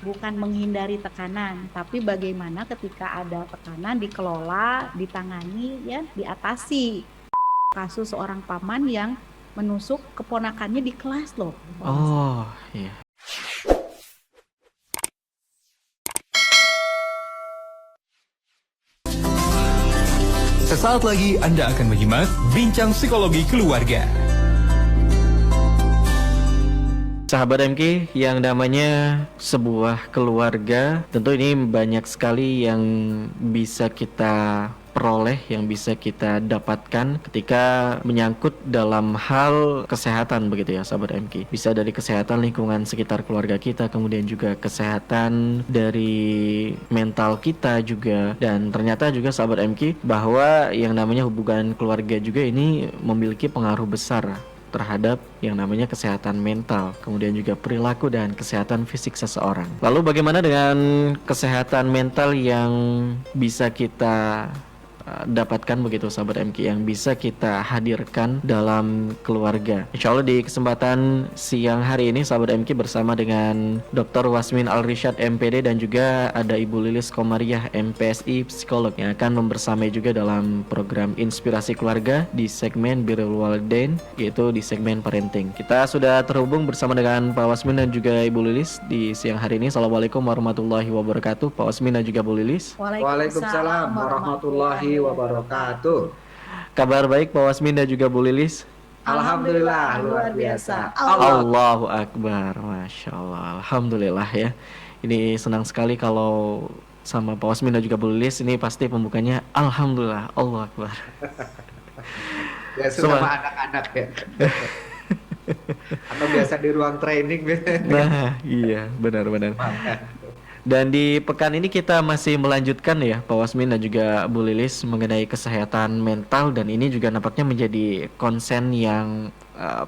bukan menghindari tekanan, tapi bagaimana ketika ada tekanan dikelola, ditangani, ya, diatasi. Kasus seorang paman yang menusuk keponakannya di kelas loh, Mas. Oh, iya. Sesaat lagi Anda akan menyimak Bincang Psikologi Keluarga. Sahabat MK, yang namanya sebuah keluarga, tentu ini banyak sekali yang bisa kita peroleh, yang bisa kita dapatkan ketika menyangkut dalam hal kesehatan begitu ya sahabat MK. Bisa dari kesehatan lingkungan sekitar keluarga kita, kemudian juga kesehatan dari mental kita juga. Dan ternyata juga sahabat MK bahwa yang namanya hubungan keluarga juga ini memiliki pengaruh besar terhadap yang namanya kesehatan mental, kemudian juga perilaku dan kesehatan fisik seseorang. Lalu bagaimana dengan kesehatan mental yang bisa kita dapatkan begitu sahabat MK, yang bisa kita hadirkan dalam keluarga? Insya Allah di kesempatan siang hari ini sahabat MK bersama dengan Dr. Wasmin Al-Rishad MPD dan juga ada Ibu Lilis Komariah MPSI Psikolog yang akan membersamai juga dalam program Inspirasi Keluarga di segmen Birrul Walidain, yaitu di segmen parenting. Kita sudah terhubung bersama dengan Pak Wasmin dan juga Ibu Lilis di siang hari ini. Assalamualaikum warahmatullahi wabarakatuh Pak Wasmin dan juga Bu Lilis. Waalaikumsalam warahmatullahi wabarakatuh. Kabar baik Pak Wasmin dan juga Bu Lilis? Alhamdulillah, luar biasa. Allahu Akbar, Masya Allah, Alhamdulillah ya. Ini senang sekali kalau sama Pak Wasmin dan juga Bu Lilis, ini pasti pembukanya Alhamdulillah, Allahu Akbar. Ya sudah sama anak-anak ya. Atau biasa di ruang training. Nah iya, benar-benar. Dan di pekan ini kita masih melanjutkan ya Pak Wasmin dan juga Bu Lilis mengenai kesehatan mental, dan ini juga nampaknya menjadi konsen yang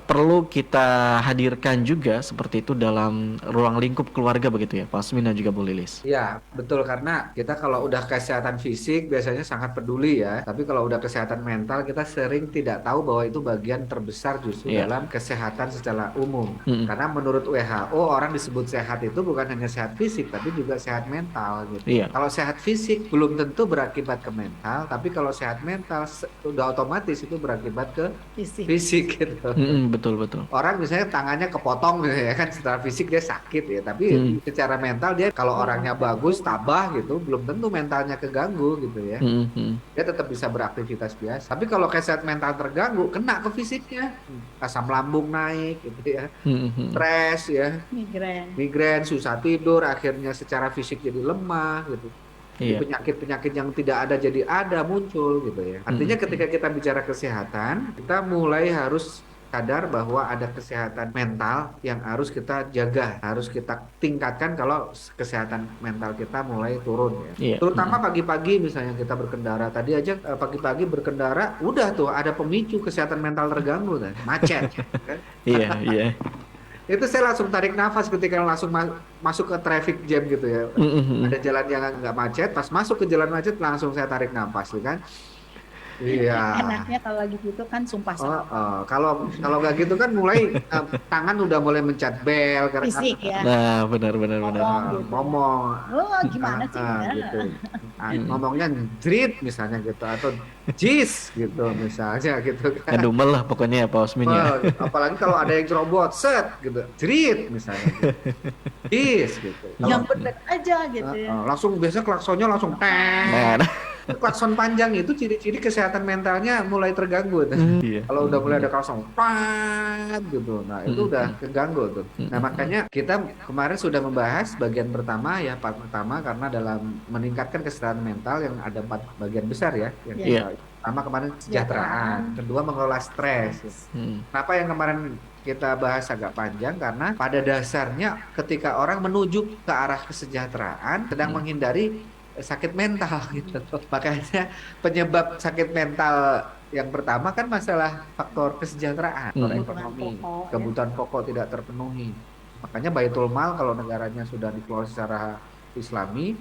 perlu kita hadirkan juga seperti itu dalam ruang lingkup keluarga begitu ya Pak Wasmin dan juga Bu Lilis. Ya betul, karena kita kalau udah kesehatan fisik biasanya sangat peduli ya, tapi kalau udah kesehatan mental kita sering tidak tahu bahwa itu bagian terbesar justru dalam kesehatan secara umum. Karena menurut WHO orang disebut sehat itu bukan hanya sehat fisik tapi juga sehat mental gitu. Kalau sehat fisik belum tentu berakibat ke mental, tapi kalau sehat mental udah otomatis itu berakibat ke fisik gitu. Betul. Orang misalnya tangannya kepotong ya kan, secara fisik dia sakit ya, tapi secara mental dia kalau orangnya bagus, tabah gitu, belum tentu mentalnya keganggu gitu ya. Dia tetap bisa beraktivitas biasa. Tapi kalau kesehatan mental terganggu, kena ke fisiknya, asam lambung naik gitu ya, stres ya, migrain, susah tidur, akhirnya secara fisik jadi lemah gitu. Penyakit-penyakit yang tidak ada jadi ada muncul gitu ya. Artinya ketika kita bicara kesehatan, kita mulai harus sadar bahwa ada kesehatan mental yang harus kita jaga, harus kita tingkatkan kalau kesehatan mental kita mulai turun ya. Terutama pagi-pagi misalnya kita berkendara, tadi aja pagi-pagi berkendara udah tuh ada pemicu kesehatan mental terganggu kan, macet kan? Iya. Itu saya langsung tarik nafas ketika langsung masuk ke traffic jam gitu ya. Ada jalan yang nggak macet, pas masuk ke jalan macet langsung saya tarik nafas kan. Iya. Enaknya kalau lagi gitu kan sumpah sama. Kalau nggak gitu kan mulai tangan udah mulai mencet bel karena fisik ya. Nah, benar. Ngomong. Oh, gimana sih? Gitu. Ngomongnya jrit misalnya gitu, atau jis gitu misalnya gitu kan. Ngedumel lah pokoknya ya Pak Wasmin ya. Apalagi kalau ada yang cerobot, set gitu, jrit misalnya gitu. Jis gitu. Yang bener aja gitu ya. Langsung biasa klaksonnya langsung klakson panjang itu ciri-ciri kesehatan mentalnya mulai terganggu tuh. Kalau udah mulai ada klakson gitu, nah itu udah keganggu tuh. Nah makanya kita kemarin sudah membahas bagian pertama ya, part pertama, karena dalam meningkatkan kesehatan mental yang ada 4 bagian besar ya. Yang pertama kemarin kesejahteraan, kedua mengelola stres. Kenapa yang kemarin kita bahas agak panjang? Karena pada dasarnya ketika orang menuju ke arah kesejahteraan sedang menghindari sakit mental gitu. Makanya penyebab sakit mental yang pertama kan masalah faktor kesejahteraan, faktor ekonomi, kebutuhan pokok tidak terpenuhi. Makanya Baitul Mal kalau negaranya sudah dikelola secara Islami,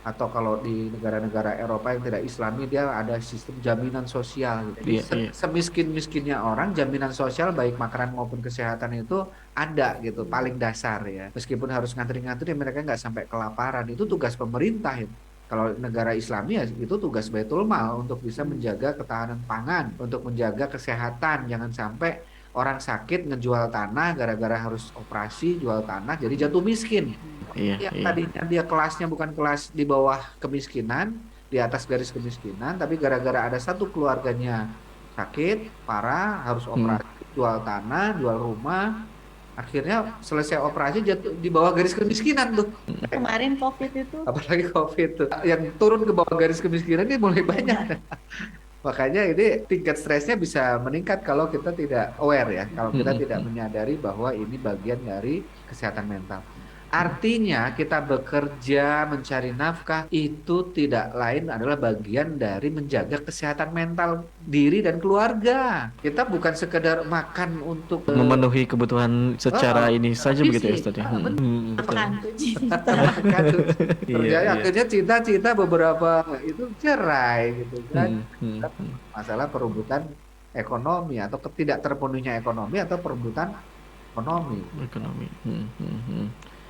atau kalau di negara-negara Eropa yang tidak Islami dia ada sistem jaminan sosial gitu. Jadi semiskin-miskinnya orang jaminan sosial baik makanan maupun kesehatan itu ada gitu, paling dasar ya. Meskipun harus ngantri-ngantri mereka nggak sampai kelaparan, itu tugas pemerintah itu. Kalau negara Islami ya itu tugas Baitul Mal untuk bisa menjaga ketahanan pangan, untuk menjaga kesehatan, jangan sampai orang sakit ngejual tanah gara-gara harus operasi jual tanah jadi jatuh miskin. Yang tadinya dia kelasnya bukan kelas di bawah kemiskinan, di atas garis kemiskinan, tapi gara-gara ada satu keluarganya sakit parah harus operasi jual tanah, jual rumah, akhirnya selesai operasi jatuh di bawah garis kemiskinan tuh. Kemarin COVID itu. Apalagi COVID tuh. Yang turun ke bawah garis kemiskinan ini mulai banyak. Makanya ini tingkat stresnya bisa meningkat kalau kita tidak aware ya, kalau kita tidak menyadari bahwa ini bagian dari kesehatan mental. Artinya kita bekerja mencari nafkah itu tidak lain adalah bagian dari menjaga kesehatan mental diri dan keluarga. Kita bukan sekedar makan untuk memenuhi kebutuhan secara ini saja begitu ya Ustaz ya. Terjadi akhirnya cita-cita beberapa itu cerai gitu kan. Masalah perebutan ekonomi atau tidak terpenuhinya ekonomi atau perebutan ekonomi.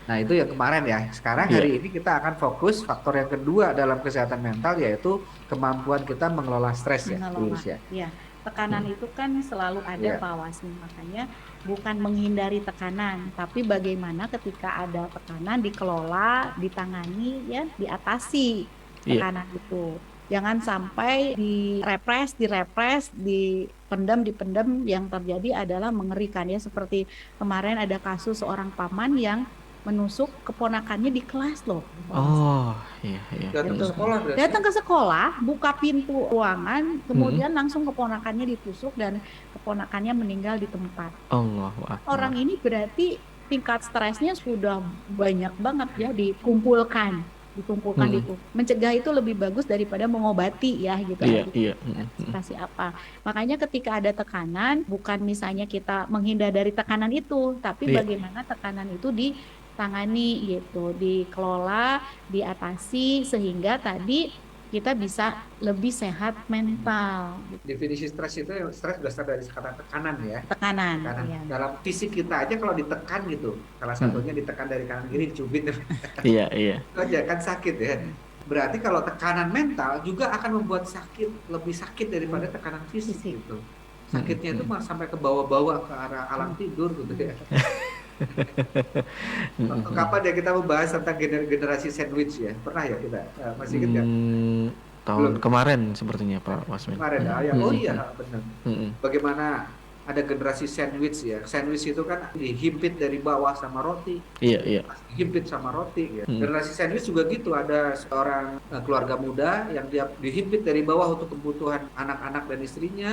Nah itu yang kemarin ya. Sekarang hari ini kita akan fokus faktor yang kedua dalam kesehatan mental yaitu kemampuan kita mengelola stres ya. Iya. Tekanan itu kan selalu ada Pak Wasmi. Makanya bukan menghindari tekanan, tapi bagaimana ketika ada tekanan dikelola, ditangani ya, diatasi tekanan itu. Jangan sampai direpres, dipendam. Yang terjadi adalah mengerikan ya. Seperti kemarin ada kasus seorang paman yang menusuk keponakannya di kelas loh. Iya. Datang ke sekolah, buka pintu ruangan, kemudian langsung keponakannya ditusuk dan keponakannya meninggal di tempat. Orang ini berarti tingkat stresnya sudah banyak banget ya dikumpulkan itu. Mencegah itu lebih bagus daripada mengobati ya gitu. Kasih apa. Makanya ketika ada tekanan, bukan misalnya kita menghindar dari tekanan itu, tapi bagaimana tekanan itu ditangani gitu, dikelola, diatasi sehingga tadi kita bisa lebih sehat mental. Definisi stres itu stres berasal dari kata tekanan ya. Tekanan. Iya. Dalam fisik kita aja kalau ditekan gitu, salah satunya ditekan dari kanan kiri dicubit. Iya. Itu aja kan sakit ya. Berarti kalau tekanan mental juga akan membuat lebih sakit daripada tekanan fisik gitu. Sakitnya itu malah sampai ke bawah-bawah ke arah alam tidur gitu ya. Kapan ya kita membahas tentang generasi sandwich ya? Pernah ya kita? Masih ingat nggak? Tahun kemarin sepertinya Pak Wasmin. Kemarin iya benar. Bagaimana ada generasi sandwich ya? Sandwich itu kan dihimpit dari bawah sama roti. Iya. Dihimpit sama roti ya. Generasi sandwich juga gitu, ada seorang keluarga muda yang dia dihimpit dari bawah untuk kebutuhan anak-anak dan istrinya.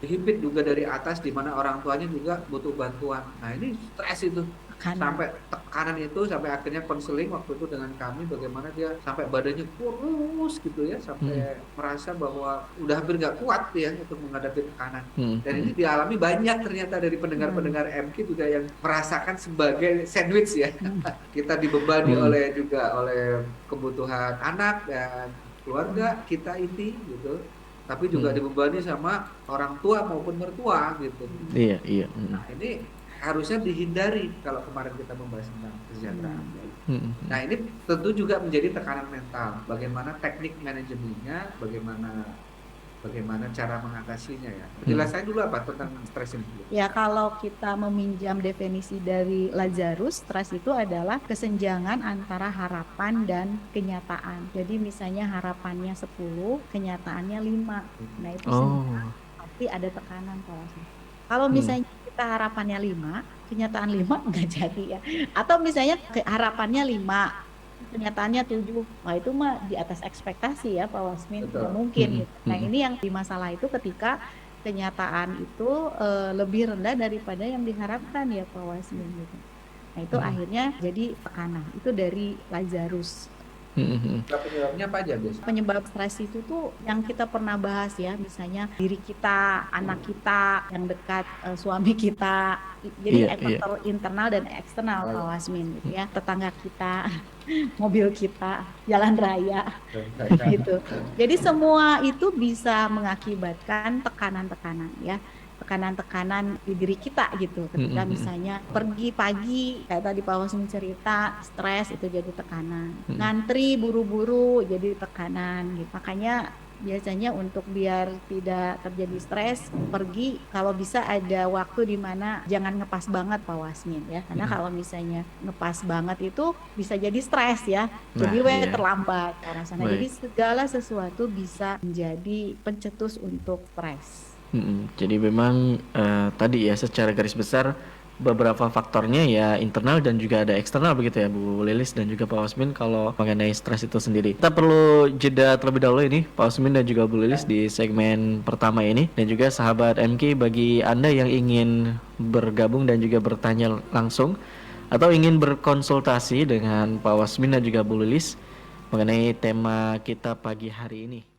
Dihimpit juga dari atas di mana orang tuanya juga butuh bantuan. Nah ini stres itu. Sampai tekanan itu sampai akhirnya konseling waktu itu dengan kami bagaimana dia sampai badannya kurus gitu ya, sampai merasa bahwa udah hampir nggak kuat ya untuk menghadapi tekanan. Dan ini dialami banyak ternyata dari pendengar-pendengar MK juga yang merasakan sebagai sandwich ya. Kita dibebani oleh kebutuhan anak dan keluarga kita ini gitu. Tapi juga dibebani sama orang tua maupun mertua gitu. Iya. Nah ini harusnya dihindari kalau kemarin kita membahas tentang kesejahteraan. Nah ini tentu juga menjadi tekanan mental. Bagaimana teknik manajemennya, bagaimana cara mengatasinya ya. Jelasin dulu apa tentang stres ini. Ya kalau kita meminjam definisi dari Lazarus, stres itu adalah kesenjangan antara harapan dan kenyataan. Jadi misalnya harapannya 10, kenyataannya 5. Nah itu pasti ada tekanan kalau misalnya kita harapannya 5, kenyataan 5 enggak jadi ya. Atau misalnya harapannya 5, kenyataannya 7, nah itu mah di atas ekspektasi ya Pak Wasmin, tidak mungkin gitu. Nah ini yang di masalah itu ketika kenyataan itu lebih rendah daripada yang diharapkan ya Pak Wasmin gitu. Nah itu akhirnya jadi tekanan, itu dari Lazarus Penyebabnya apa aja biasanya? Penyebab stres itu tuh yang kita pernah bahas ya, misalnya diri kita, anak kita yang dekat, suami kita. Jadi Iya, iya. faktor internal dan eksternal Pak Wasmin gitu ya. Tetangga kita, mobil kita, jalan raya gitu. Jadi semua itu bisa mengakibatkan tekanan-tekanan ya. Tekanan-tekanan di diri kita gitu. Ketika misalnya pergi pagi, kayak tadi Pak Wasmin cerita, stres itu jadi tekanan. Ngantri buru-buru jadi tekanan gitu. Makanya biasanya untuk biar tidak terjadi stres, pergi kalau bisa ada waktu di mana jangan ngepas banget Pak Wasmin ya. Karena kalau misalnya ngepas banget itu bisa jadi stres ya. Jadi Iya. terlambat ke arah sana. Baik. Jadi segala sesuatu bisa menjadi pencetus untuk stres. Jadi memang tadi ya secara garis besar beberapa faktornya ya internal dan juga ada eksternal begitu ya Bu Lilis dan juga Pak Wasmin kalau mengenai stres itu sendiri. Kita perlu jeda terlebih dahulu ini Pak Wasmin dan juga Bu Lilis di segmen pertama ini, dan juga sahabat MK, bagi Anda yang ingin bergabung dan juga bertanya langsung atau ingin berkonsultasi dengan Pak Wasmin dan juga Bu Lilis mengenai tema kita pagi hari ini.